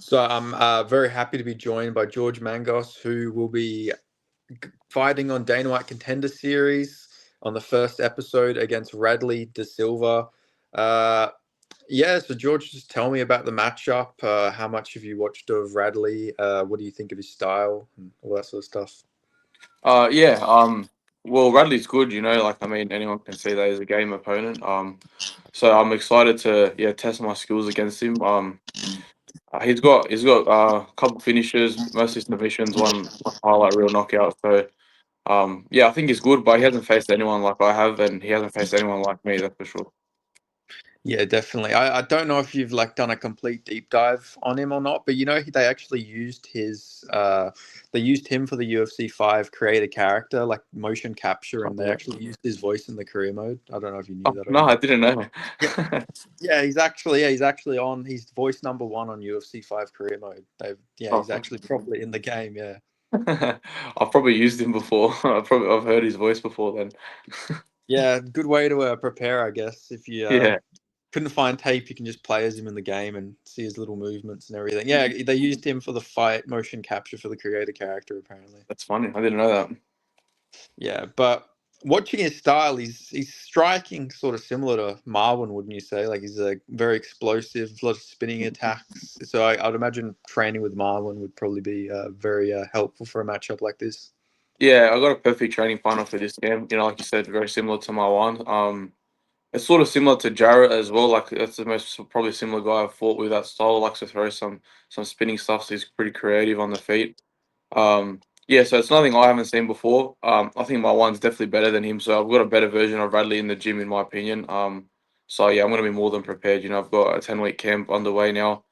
So I'm very happy to be joined by George Mangos, who will be fighting on Dana White Contender Series on the first episode against Radley Da Silva. Uh, yeah, so George, just tell me about the matchup. How much have you watched of Radley? What do you think of his style and all that sort of stuff? Yeah. Well, Radley's good. Like I mean, anyone can see that he's a game opponent. So I'm excited to test my skills against him. He's got a couple finishes, mostly submissions, one highlight reel knockout. So yeah, I think he's good, but he hasn't faced anyone like I have, and he hasn't faced anyone like me. That's for sure. Yeah, definitely. I don't know if you've like done a complete deep dive on him or not, but they actually used they used him for the UFC 5 create a character, like motion capture, and they Yeah. actually used his voice in the career mode. I don't know if you knew Oh, that or no, not. I didn't know. Yeah, he's actually on he's voice number one on UFC 5 career mode. Oh, He's actually properly in the game, yeah. I've probably used him before. I've heard his voice before then. Yeah, good way to prepare, I guess. If you Yeah. couldn't find tape, you can just play as him in the game and see his little movements and everything. Yeah, they used him for the fight motion capture for the creator character, apparently. That's funny. I didn't know that. Yeah, but watching his style, he's striking sort of similar to Marwin, wouldn't you say? Like he's a very explosive, a lot of spinning attacks. So I'd imagine training with Marwin would probably be very helpful for a matchup like this. Yeah, I got a perfect training partner for this game. Like you said, very similar to my one. It's sort of similar to Jarrett as well. Like that's the most probably similar guy I've fought with that style. Likes to throw some spinning stuff. So he's pretty creative on the feet. Yeah, so it's nothing I haven't seen before. I think my one's definitely better than him. So I've got a better version of Radley in the gym, in my opinion. So yeah, I'm gonna be more than prepared. I've got a 10-week camp underway now.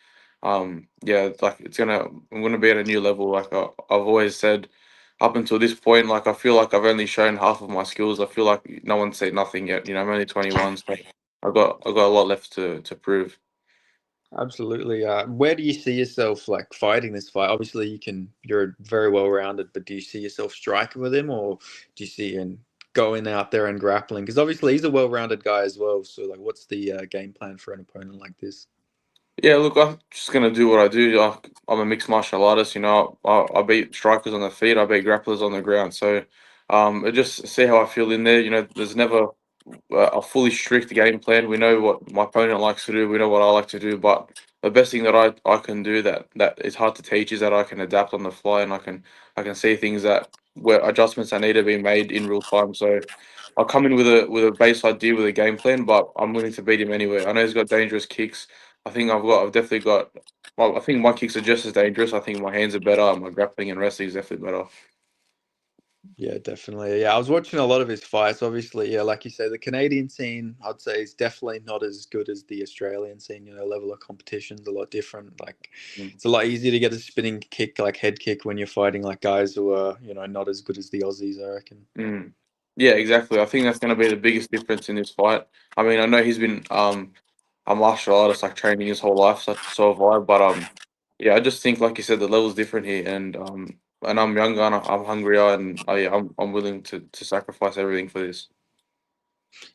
Yeah, like I'm gonna be at a new level. Like I've always said, up until this point, like I feel like I've only shown half of my skills. I feel like no one's seen nothing yet. I'm only 21, so I've got a lot left to prove. Absolutely. Where do you see yourself like fighting this fight? Obviously, you're very well rounded, but do you see yourself striking with him, or do you see him going out there and grappling? Because obviously, he's a well rounded guy as well. So, like, what's the game plan for an opponent like this? Yeah, look, I'm just gonna do what I do. I'm a mixed martial artist. I beat strikers on the feet, I beat grapplers on the ground. So, I just see how I feel in there. There's never a fully strict game plan. We know what my opponent likes to do. We know what I like to do. But the best thing that I can do that is hard to teach is that I can adapt on the fly, and I can see things that where adjustments that need to be made in real time. So I'll come in with a base idea with a game plan, but I'm willing to beat him anyway. I know he's got dangerous kicks. I've definitely got. Well, I think my kicks are just as dangerous. I think my hands are better. My grappling and wrestling is definitely better. Yeah, definitely. Yeah, I was watching a lot of his fights. Obviously, yeah, like you say, the Canadian scene, I'd say, is definitely not as good as the Australian scene. Level of competition's a lot different. Like, Mm. it's a lot easier to get a spinning kick, like head kick, when you're fighting like guys who are, not as good as the Aussies, I reckon. Mm. Yeah, exactly. I think that's going to be the biggest difference in this fight. I mean, I know he's been a martial artist, like training his whole life, so have I. But yeah, I just think, like you said, the level's different here, and I'm younger and I'm hungrier, and yeah, I'm willing to sacrifice everything for this.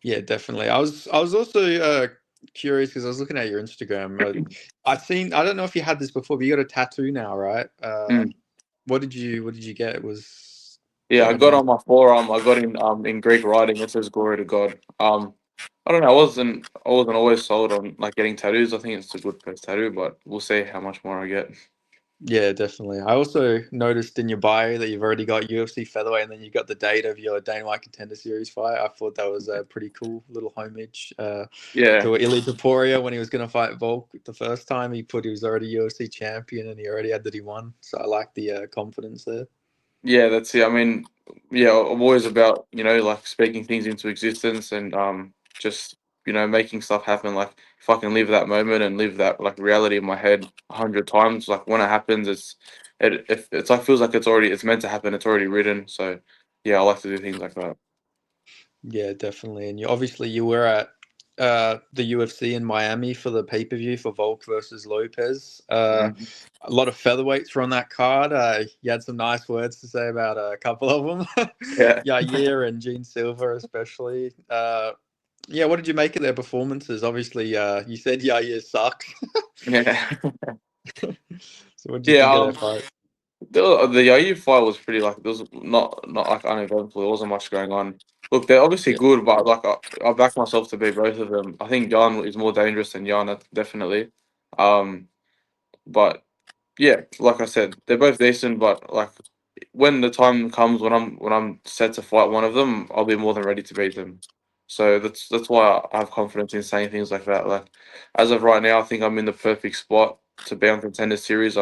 Yeah, definitely. I was also curious because I was looking at your Instagram. I don't know if you had this before, but you got a tattoo now, right? Mm. What did you get? Was Yeah, that I on got your? on my forearm. I got in Greek writing. It says "Glory to God." I don't know. I wasn't always sold on like getting tattoos. I think it's a good first tattoo, but we'll see how much more I get. Yeah, definitely. I also noticed in your bio that you've already got UFC featherweight, and then you got the date of your Dana White Contender Series fight. I thought that was a pretty cool little homage Yeah, to Ili Topuria when he was going to fight Volk the first time. He was already UFC champion, and he already had that he won. So I like the confidence there. yeah, that's it. I mean, yeah, I'm always about like speaking things into existence and just making stuff happen. Like if I can live that moment and live that like reality in my head 100 times, like when it happens, it's like feels like it's meant to happen. It's already written. So yeah, I like to do things like that. Yeah, definitely. And you were at the UFC in Miami for the pay per view for Volk versus Lopez. Mhm. A lot of featherweights were on that card. You had some nice words to say about a couple of them. Yeah. Yair and Gene Silver, especially. Yeah, what did you make of their performances? Obviously, you said Yair sucks. Yeah. So what did you Yeah, think of that fight? the Yair fight was pretty like there was not like uneventful. There wasn't much going on. Look, they're obviously Yeah, good, but like I back myself to beat both of them. I think Jan is more dangerous than Jan, definitely. Um, but yeah, like I said, they're both decent. But like when the time comes when I'm set to fight one of them, I'll be more than ready to beat them. So that's why I have confidence in saying things like that. Like as of right now, I think I'm in the perfect spot to be on Contender Series.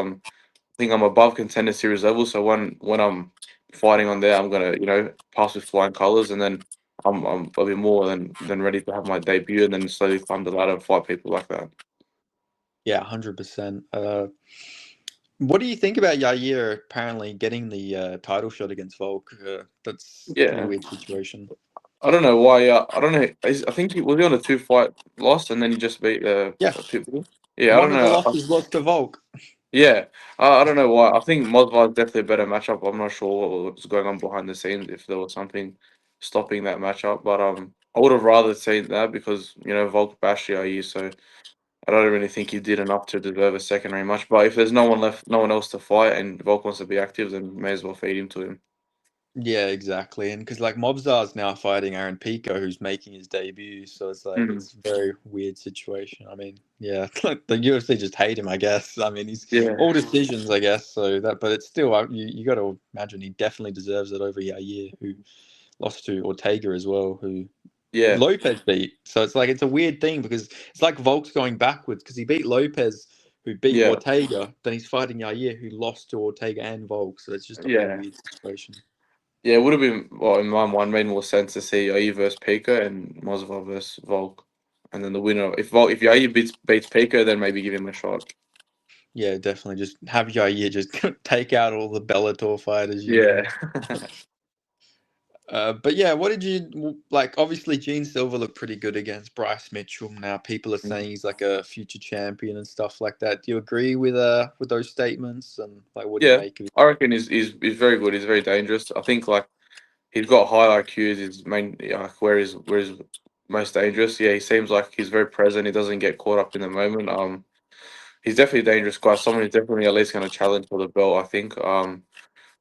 Think I'm above Contender Series level. So when I'm fighting on there, I'm gonna pass with flying colors, and then I'll be more than ready to have my debut, and then slowly climb the ladder and fight people like that. yeah, 100%. What do you think about Yair apparently getting the title shot against Volk? That's a pretty Yeah, weird situation. I don't know why. I don't know. I think he was on a 2 fight loss, and then he just beat Yeah, Pitbull. Yeah, I one don't of the know. losses was to Volk. Yeah, I don't know why. I think Mosvar is definitely a better matchup. I'm not sure what was going on behind the scenes, if there was something stopping that matchup. But I would have rather seen that because Volk bashed Yair, so I don't really think he did enough to deserve a second rematch. But if there's no one left, no one else to fight, and Volk wants to be active, then may as well feed him to him. Yeah, exactly. And because like Mobzar's now fighting Aaron Pico, who's making his debut, so it's like Mm. it's a very weird situation. I mean, yeah, like the UFC just hate him, I guess. I mean, he's Yeah, all decisions, I guess. So that, but it's still you got to imagine he definitely deserves it over Yair, who lost to Ortega as well, who yeah, Lopez beat. So it's like it's a weird thing because it's like Volk's going backwards because he beat Lopez, who beat yeah, Ortega. Then he's fighting Yair, who lost to Ortega and Volk. So it's just a whole yeah. weird situation. Yeah, it would have been, well, in my mind, made more sense to see Yair versus Pico and Mosvar versus Volk. And then the winner, if Yair beats Pico, then maybe give him a shot. Yeah, definitely. Just have Yair just take out all the Bellator fighters, Yeah. But yeah, what did you like? Obviously, Gene Silver looked pretty good against Bryce Mitchell. Now people are saying he's like a future champion and stuff like that. Do you agree with those statements? And like, what do you Yeah, make of it? I reckon he's very good. He's very dangerous. I think like he's got high IQ. Is his main like where he's most dangerous. Yeah, he seems like he's very present. He doesn't get caught up in the moment. He's definitely a dangerous guy. Someone who's definitely at least going to challenge for the belt. I think.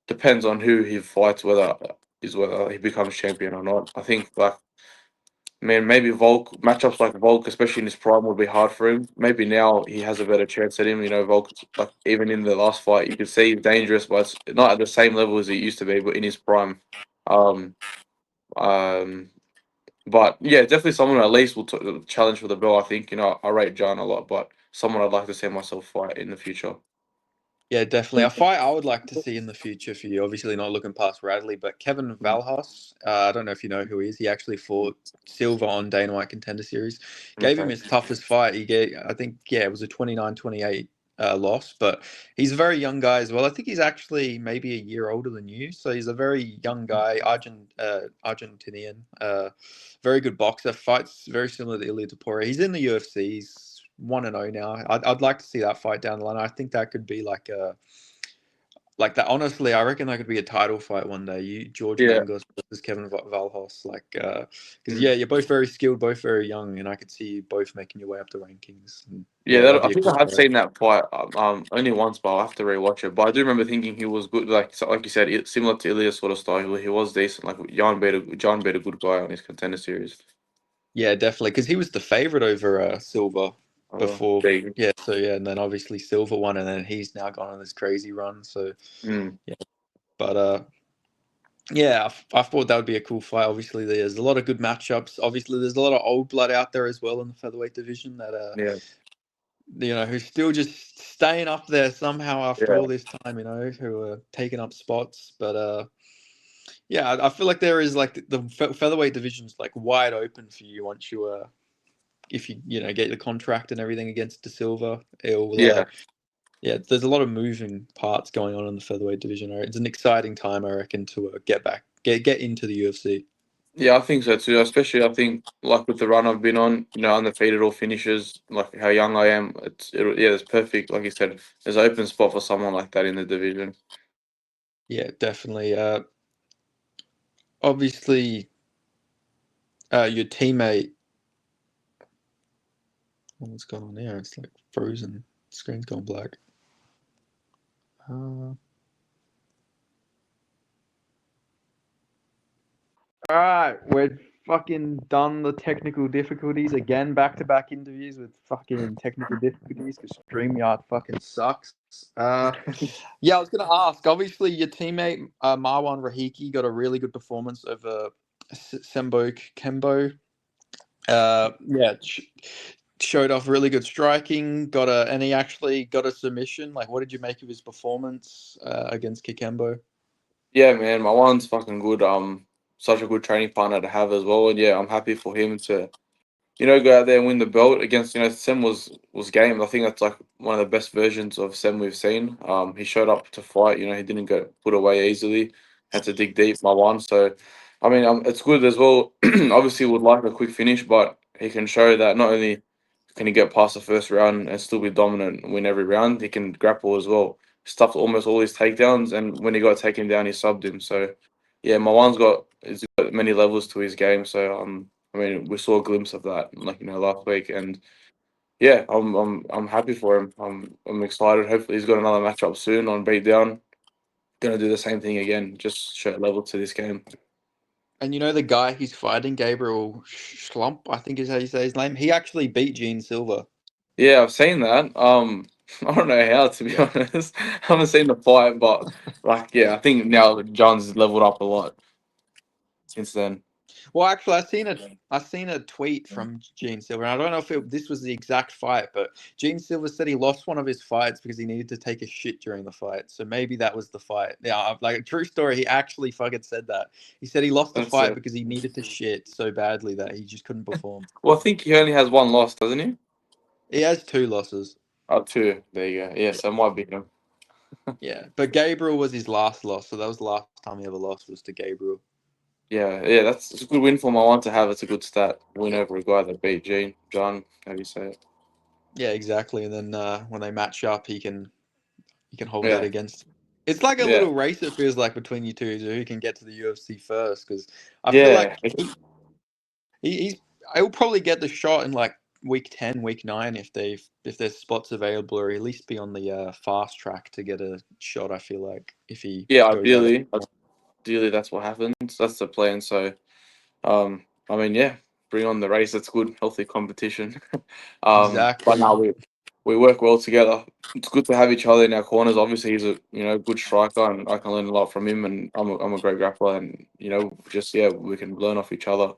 Depends on who he fights, whether he becomes champion or not. I think like. Man, maybe Volk matchups like Volk, especially in his prime, would be hard for him. Maybe now he has a better chance at him. Volk, like even in the last fight, you could see he's dangerous, but it's not at the same level as he used to be. But in his prime, um, um, but yeah, definitely someone who at least will challenge for the belt. I think I rate John a lot, but someone I'd like to see myself fight in the future. Yeah, definitely. A fight I would like to see in the future for you. Obviously, not looking past Radley, but Kevin Mm, Valhos. I don't know if you know who he is. He actually fought Silva on Dana White Contender Series. Gave him okay. his toughest fight. I think, yeah, it was a 29-28 loss, but he's a very young guy as well. I think he's actually maybe a year older than you. So he's a very young guy, Argentinian, very good boxer. Fights very similar to Ilia Topuria. He's in the UFC. He's 1-0 now. I'd like to see that fight down the line. I think that could be like that. Honestly, I reckon that could be a title fight one day. You George Yeah. Mangos versus Kevin Valhos, like because Mm. yeah, you're both very skilled, both very young, and I could see you both making your way up the rankings. And Yeah, yeah, that'd I be a think cool I have fight. seen that fight only once, but I'll have to rewatch it. But I do remember thinking he was good, like you said, similar to Ilya's sort of style. He was decent. Like John beat a good guy on his Contender Series. Yeah, definitely, because he was the favorite over Silver before. There you Yeah, so yeah, and then obviously Silver won, and then he's now gone on this crazy run. So go. Mm. yeah, but yeah, I thought that would be a cool fight. Obviously, there's a lot of good matchups. Obviously, there's a lot of old blood out there as well in the featherweight division that Yeah, who's still just staying up there somehow after yeah, all this time. Who are taking up spots. But yeah, I feel like there is like the featherweight division's like wide open for you once you if you get the contract and everything against De Silva. It'll yeah, yeah, there's a lot of moving parts going on in the featherweight division. Right? It's an exciting time, I reckon, to get into the UFC. yeah. I think so too. Especially, I think like with the run I've been on, undefeated all finishes. Like how young I am, yeah, it's perfect. Like you said, there's an open spot for someone like that in the division. Yeah, definitely. Obviously, your teammate. What's going on there? It's like frozen. Screen's gone black. All right, we're fucking done the technical difficulties again. Back-to-back interviews with fucking technical difficulties because StreamYard fucking sucks. Yeah, I was gonna ask. Obviously, your teammate Marwan Rahiki got a really good performance over Sembo Kembo. Yeah, showed off really good striking. And he actually got a submission. Like, what did you make of his performance against Kikembo? Yeah, man, my one's fucking good. Such a good training partner to have as well, and yeah, I'm happy for him to go out there and win the belt against, Sem was game. I think that's like one of the best versions of Sem we've seen. He showed up to fight. He didn't get put away easily. Had to dig deep, my one. So, I mean, it's good as well. Obviously, would like a quick finish, but he can show that not only can he get past the first round and still be dominant and win every round, he can grapple as well. Stuffed almost all his takedowns, and when he got taken down, he subbed him. So, yeah, Marwan's he's got many levels to his game. So, I mean, we saw a glimpse of that, like last week, and yeah, I'm happy for him. I'm excited. Hopefully, he's got another matchup soon on Beatdown. Gonna do the same thing again. Just show level to this game. And the guy he's fighting, Gabriel Schlump, I think is how you say his name. He actually beat Gene Silva. Yeah, I've seen that. I don't know how, to be Yeah. honest. I haven't seen the fight, but like, yeah, I think now John's leveled up a lot since then. Well, actually, I seen a tweet from Gene Silva, and I don't know if this was the exact fight, but Gene Silva said he lost one of his fights because he needed to take a shit during the fight. So maybe that was the fight. Yeah, like a true story. He actually fucking said that. He said he lost the That's fight because he needed to shit so badly that he just couldn't perform. well, I think he only has one loss, doesn't he? He has 2 losses. Oh, two. There you go. Yes, I might be him. Yeah, but Gabriel was his last loss, so that was the last time he ever lost was to Gabriel. Yeah, it's a good win for my one to have. It's a good stat. Win over a guy that beat John. How do you say it? Yeah, exactly. And then when they match up, he can hold it Yeah, against. It's like a yeah, little race. It feels like between you two, so who can get to the UFC first? Because I feel yeah. like he's he'll probably get the shot in like week 10, week 9 if there's spots available, or at least be on the fast track to get a shot. I feel like if he Yeah, goes out. ideally that's what happens. That's the plan. So, I mean, yeah, bring on the race. It's good, healthy competition. But Exactly. now we work well together. It's good to have each other in our corners. Obviously, he's a good striker, and I can learn a lot from him. And I'm a great grappler, and just yeah, we can learn off each other.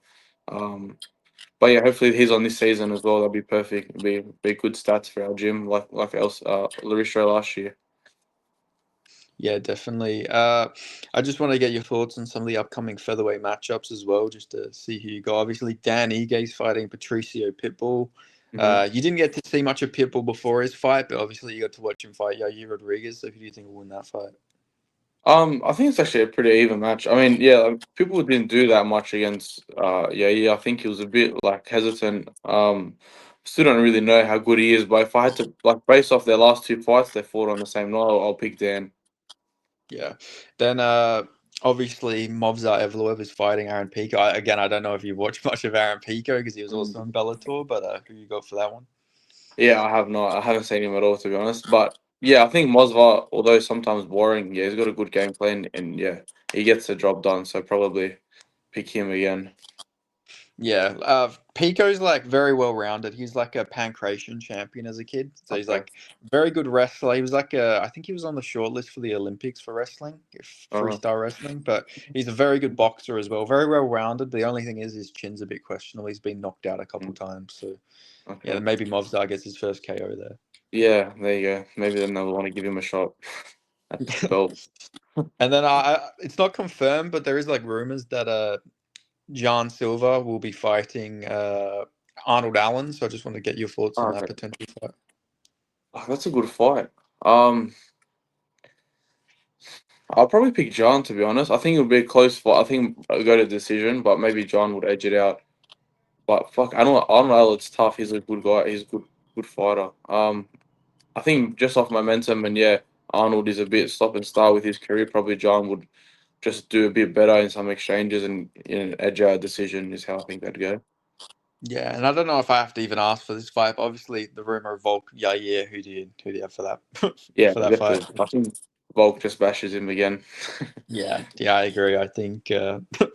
But yeah, hopefully he's on this season as well. That'd be perfect. It'd be good stats for our gym, like else Laristro last year. Yeah, definitely. I just want to get your thoughts on some of the upcoming featherweight matchups as well, just to see who you go. Obviously, Dan Igue's fighting Patricio Pitbull. hmm You didn't get to see much of Pitbull before his fight, but obviously you got to watch him fight Yair Rodriguez. So who do you think will win that fight? I think it's actually a pretty even match. I mean, yeah, people didn't do that much against yeah. I think he was a bit like hesitant. Still don't really know how good he is, but if I had to like base off their last two fights they fought on the same night, I'll pick Dan. Yeah. Then obviously Movsar Evloev is fighting Aaron Pico. Again, I don't know if you watched much of Aaron Pico because he was also Mm. on Bellator, but who you got for that one? Yeah, I have not. I haven't seen him at all, to be honest. But yeah, I think Mosva, although sometimes boring, yeah, he's got a good game plan, and yeah, he gets the job done. So probably pick him again. Yeah, Pico's like very well rounded. He's like a pancration champion as a kid, so he's Okay. like very good wrestler. He was like I think he was on the short list for the Olympics for wrestling, if Uh, freestyle wrestling. But he's a very good boxer as well, very well rounded. The only thing is his chin's a bit questionable. He's been knocked out a couple mm, times, so yeah, okay. maybe Movsar gets his first KO there. Yeah, there you go. Maybe then they'll want to give him a shot at the belt. And then it's not confirmed, but there is like rumors that John Silva will be fighting Arnold Allen. So I just want to get your thoughts Oh, on that okay. potential fight. Oh, that's a good fight. I'll probably pick John, to be honest. I think it'll be a close fight. I think I'll go to decision, but maybe John would edge it out. But fuck, I don't know. It's tough. He's a good guy. He's a good fighter. I think just off momentum and yeah, Arnold is a bit stop and start with his career. Probably John would just do a bit better in some exchanges and in an edge out decision is how I think that'd go. Yeah, and I don't know if I have to even ask for this fight. But obviously, the rumor of Volk Yair. Who do you have for that Yeah, for that fight? definitely. I think. Volk just bashes him again. Yeah, I agree. I think I think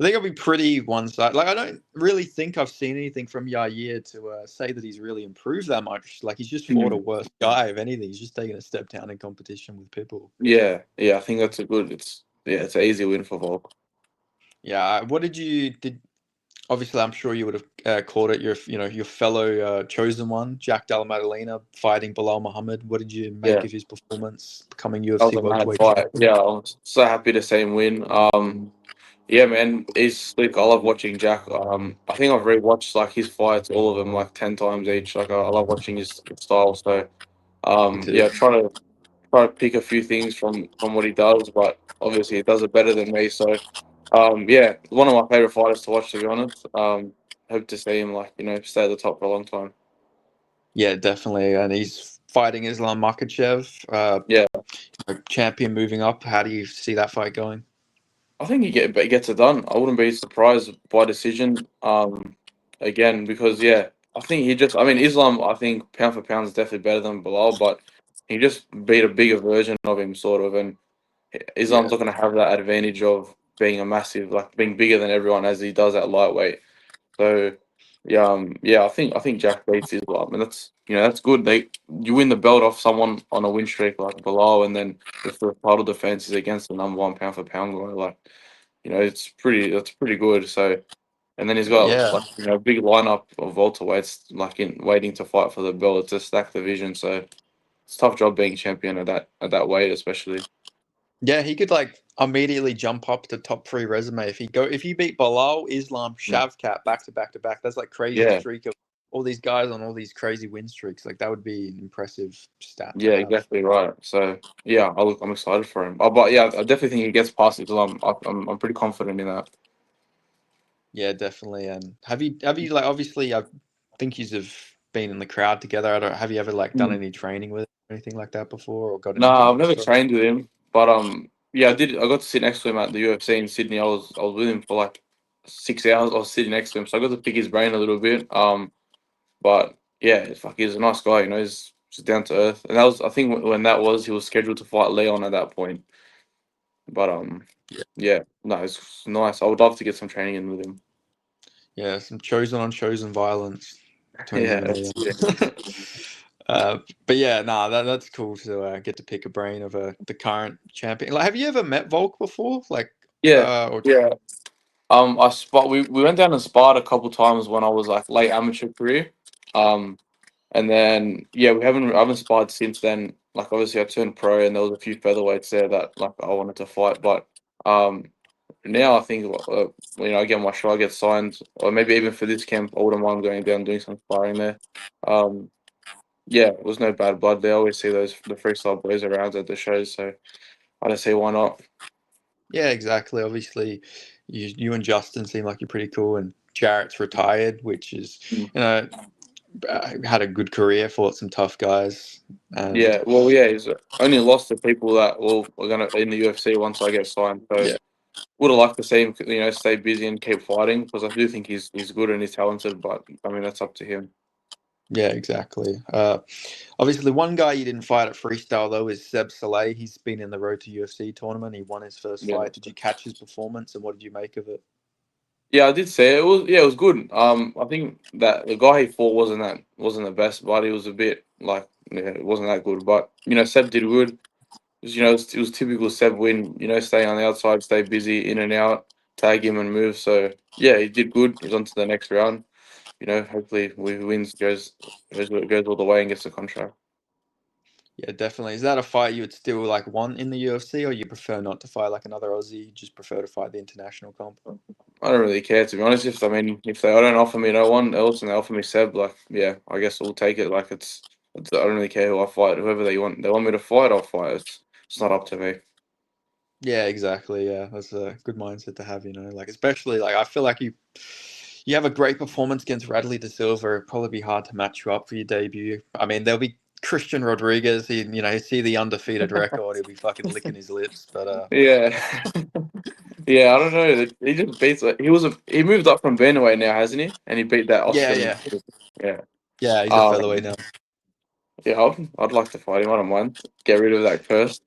it'll be pretty one-sided. Like I don't really think I've seen anything from Yair to say that he's really improved that much. Like he's just fought a worse guy. If anything, he's just taken a step down in competition with Pitbull. Yeah, I think that's a good. It's an easy win for Volk. Yeah. What did? Obviously, I'm sure you would have called it your fellow chosen one, Jack Della Maddalena, fighting Bilal Muhammad. What did you make Yeah, of his performance becoming that was UFC a mad welterweight fight. champion? Yeah, I was so happy to see him win. Yeah, man, he's slick. I love watching Jack. I think I've rewatched like his fights, all of them, like 10 times each. Like I love watching his style. So, Me too. yeah, try to pick a few things from what he does, but obviously he does it better than me. So, yeah, one of my favorite fighters to watch, to be honest. Hope to see him stay at the top for a long time. Yeah, definitely. And he's fighting Islam Makhachev, Yeah, champion moving up. How do you see that fight going? I think he gets it done. I wouldn't be surprised by decision. Again, because yeah, I think I mean, Islam. I think pound for pound is definitely better than Bilal, but he just beat a bigger version of him, sort of, and Islam's Yeah. not going to have that advantage of being a massive, like being bigger than everyone as he does at lightweight. So yeah, yeah, I think Jack beats Islam, and that's good. You win the belt off someone on a win streak like Bilal, and then the first title defense is against the number one pound for pound guy. Like that's pretty good. So and then he's got Yeah. like a big lineup of welterweights like in waiting to fight for the belt. It's a stacked division, so it's a tough job being champion at that weight, especially. Yeah, he could like immediately jump up to top three resume if he beat Bilal, Islam, Mm. Shavkat back to back to back. That's like crazy Yeah. streak of all these guys on all these crazy win streaks. Like that would be an impressive stat to Yeah, have. exactly right. So yeah, I'm excited for him. But yeah, I definitely think he gets past it. I'm pretty confident in that. Yeah, definitely. And have you like obviously I think you've been in the crowd together. I don't have you ever like done Mm. any training with or anything like that before or got any Nah, I've gimmicks never from? trained with him, but yeah, I did. I got to sit next to him at the UFC in Sydney. I was with him for like 6 hours. I was sitting next to him, so I got to pick his brain a little bit. But yeah, he's a nice guy. He's just down to earth. And that was, I think, when that was, he was scheduled to fight Leon at that point. But Yeah. yeah, no, it's nice. I would love to get some training in with him. Yeah, some chosen on chosen violence between Yeah, him and Leon. yeah. But yeah, nah, that's cool to get to pick a brain of the current champion. Like, have you ever met Volk before? Like, Yeah, or yeah. We went down and sparred a couple times when I was like late amateur career. Um, and then yeah, I haven't sparred since then. Like obviously I turned pro and there was a few featherweights there that like I wanted to fight, but um, now I think I get my shot, I get signed, or maybe even for this camp, I wouldn't mind going down and doing some sparring there. Um, yeah, it was no bad blood there. I always see the freestyle boys around at the shows, so I don't see why not. yeah, exactly. Obviously, you and Justin seem like you're pretty cool, and Jarrett's retired, which is Mm. you know had a good career, fought some tough guys, and Yeah, well, yeah, he's only lost to people that are gonna in the UFC once I get signed. So yeah, would have liked to see him, stay busy and keep fighting because I do think he's good and he's talented. But I mean, that's up to him. yeah, exactly. Obviously, the one guy you didn't fight at freestyle though is Seb Saleh. He's been in the Road to UFC tournament. He won his first Yeah, fight. Did you catch his performance, and what did you make of it? yeah, I did say it was. Yeah, it was good. I think that the guy he fought wasn't the best, but he was a bit like it wasn't that good. But Seb did good. It was typical Seb win. Staying on the outside, stay busy, in and out, tag him and move. So yeah, he did good. He's on to the next round. Hopefully, who wins goes all the way and gets the contract. Yeah, definitely. Is that a fight you would still like want in the UFC, or you prefer not to fight like another Aussie? You just prefer to fight the international comp? I don't really care, to be honest. If they don't offer me no one else and they offer me Seb, like yeah, I guess I'll take it. Like I don't really care who I fight. Whoever they want me to fight, I'll fight. It's not up to me. Yeah, exactly. Yeah, that's a good mindset to have. Like especially like I feel like you have a great performance against Radley Da Silva. It'd probably be hard to match you up for your debut. I mean, there'll be Christian Rodriguez. He see the undefeated record. He'll be fucking licking his lips. But Yeah, yeah. I don't know. He just beats. He moved up from bantamweight now, hasn't he? And he beat that yeah, Austrian yeah, kid. Yeah. yeah. He's a Um. featherweight now. Yeah, I'd like to fight him. I don't mind. Get rid of that curse.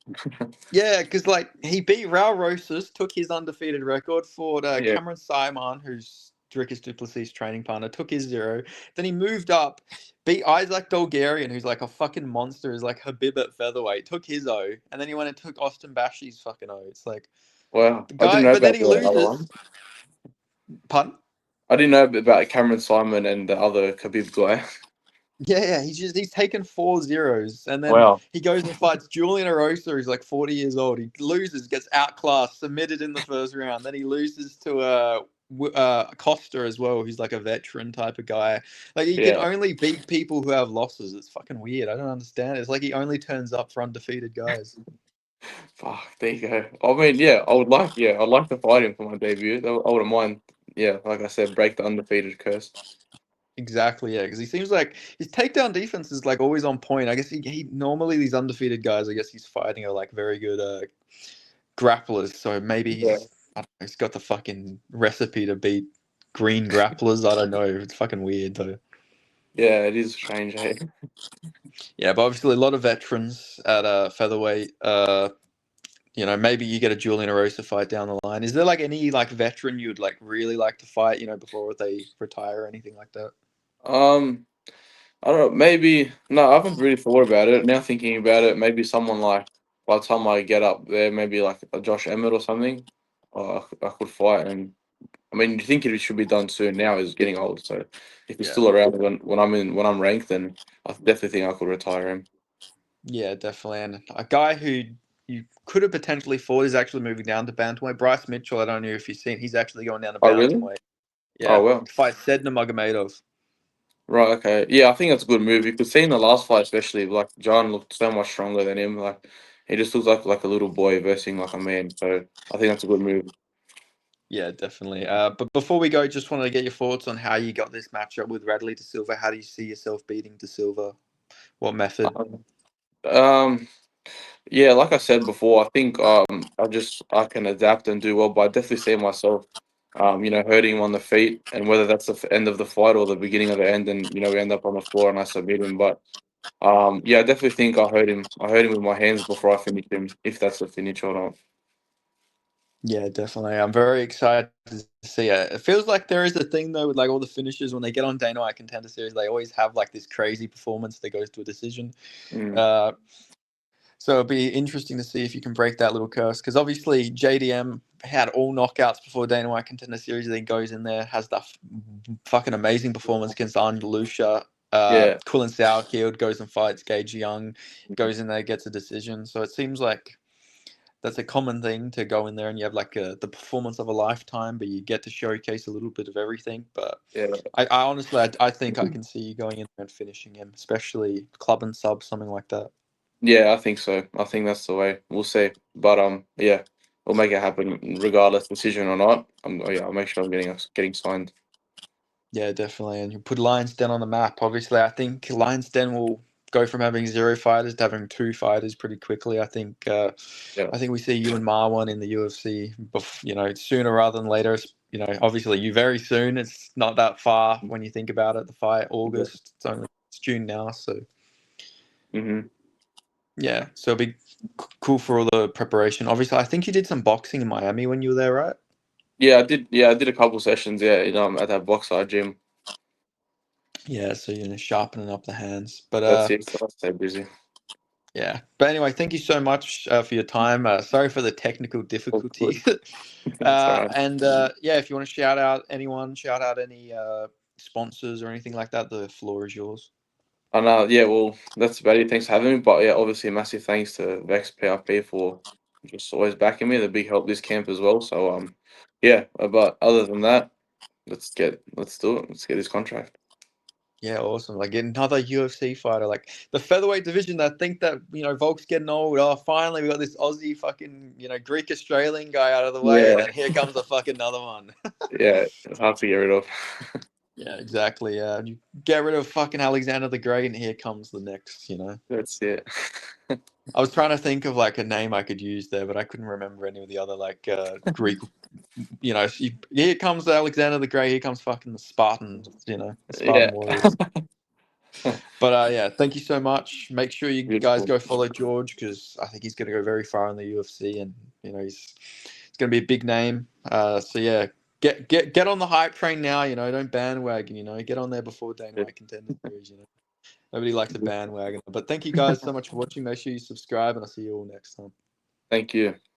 Yeah, because like he beat Raul Rosas, took his undefeated record, fought Yeah. Cameron Simon, who's Dricus Duplessis' training partner, took his 0. Then he moved up, beat Isaac Dolgarian, who's like a fucking monster, is like Habib at featherweight, took his 0, and then he went and took Austin Bashi's fucking 0. It's like Wow. the I didn't guy, know but then about he the other loses. one. Pardon? I didn't know about Cameron Simon and the other Khabib guy. Yeah, he's taken 4 zeros, and then Wow. he goes and fights Julian Erosa, who's like 40 years old. He loses, gets outclassed, submitted in the first round. Then he loses to Costa as well, who's like a veteran type of guy. Like he can Yeah. only beat people who have losses. It's fucking weird. I don't understand. It's like he only turns up for undefeated guys. Fuck. There you go. I mean, yeah. I'd like to fight him for my debut. I wouldn't mind. Yeah. Like I said, break the undefeated curse. Exactly, yeah, because he seems like his takedown defense is like always on point. I guess he normally these undefeated guys, I guess he's fighting are like very good grapplers. So maybe Yeah. I don't know, he's got the fucking recipe to beat green grapplers. I don't know. It's fucking weird though. Yeah. It is strange. Hey. Yeah, but obviously a lot of veterans at featherweight. Maybe you get a Julian Erosa fight down the line. Is there like any like veteran you'd like really like to fight? Before they retire or anything like that? Um. I don't know. Maybe no. I haven't really thought about it. Now thinking about it, maybe someone like by the time I get up there, maybe like a Josh Emmett or something. I could fight, and I mean, you think it should be done soon. Now he's getting old, so if he's Yeah. still around when I'm ranked, then I definitely think I could retire him. Yeah, definitely. And a guy who you could have potentially fought is actually moving down to bantamweight. Bryce Mitchell, I don't know if you've seen, he's actually going down to Oh really? bantamweight. Oh Yeah, well. fight Sedna Magomedov. Right. Okay. Yeah, I think that's a good move. You could see in the last fight, especially like John looked so much stronger than him. Like he just looks like a little boy versing like a man. So I think that's a good move. Yeah, definitely. But before we go, just wanted to get your thoughts on how you got this matchup with Radley Da Silva. How do you see yourself beating Da Silva? What method? Um, um, yeah, like I said before, I think I can adapt and do well, but I definitely see myself hurting him on the feet, and whether that's the end of the fight or the beginning of the end, and we end up on the floor and I submit him. But yeah, I definitely think I hurt him. I hurt him with my hands before I finished him, if that's the finish or not. Yeah, definitely. I'm very excited to see it. It feels like there is a thing though with like all the finishers when they get on Dana White Contender Series, they always have like this crazy performance that goes to a decision. Mm, Uh, So it'll be interesting to see if you can break that little curse. Because obviously JDM had all knockouts before Dana White Contender Series. Then goes in there, has that fucking amazing performance against Arnold Lucia. yeah, Quillen Sauerkield goes and fights Gage Young, goes in there, gets a decision. So it seems like that's a common thing to go in there and you have like the performance of a lifetime, but you get to showcase a little bit of everything. But yeah, I honestly, I think I can see you going in there and finishing him, especially club and sub, something like that. yeah. I think so. I think that's the way. We'll see. But yeah, we'll make it happen regardless, decision or not. Yeah, I'll make sure I'm getting signed. Yeah, definitely. And you put Lions Den on the map. Obviously, I think Lions Den will go from having 0 fighters to having 2 fighters pretty quickly. Yeah, I think we see you and Marwan in the UFC, sooner rather than later. Obviously, you very soon. It's not that far when you think about it. The fight yeah. August. It's June now, so Hmm. yeah. So it'll be cool for all the preparation. Obviously, I think you did some boxing in Miami when you were there, right? Yeah, I did. Yeah, I did a couple sessions. Yeah, at that boxer gym. Yeah. So sharpening up the hands, but That's it. So I stay busy. yeah. But anyway, thank you so much for your time. Sorry for the technical All good. difficulties. That's all right. Yeah, if you want to shout out anyone, shout out any sponsors or anything like that, the floor is yours. And yeah, well, that's about it. Thanks for having me. But yeah, obviously, a massive thanks to Vex PRP for just always backing me. The big help this camp as well. So yeah. But other than that, let's do it. Let's get this contract. Yeah, awesome. Like get another UFC fighter. Like the featherweight division, I think that, Volk's getting old. Oh, finally we got this Aussie fucking, Greek Australian guy out of the way, and Yeah, then here comes a fucking another one. yeah. It's hard to get rid of. Yeah, exactly. Yeah. You get rid of fucking Alexander the Great, and here comes the next. That's it. I was trying to think of like a name I could use there, but I couldn't remember any of the other like Greek. Here comes Alexander the Great. Here comes fucking the Spartans. The Yeah. Spartan warriors. But yeah, thank you so much. Make sure you guys Beautiful. go follow George because I think he's going to go very far in the UFC, and he's going to be a big name. So yeah, get on the hype train now. Don't bandwagon. Get on there before Dana White Contender Series. Nobody likes a bandwagon. But thank you guys so much for watching. Make sure you subscribe, and I'll see you all next time. Thank you.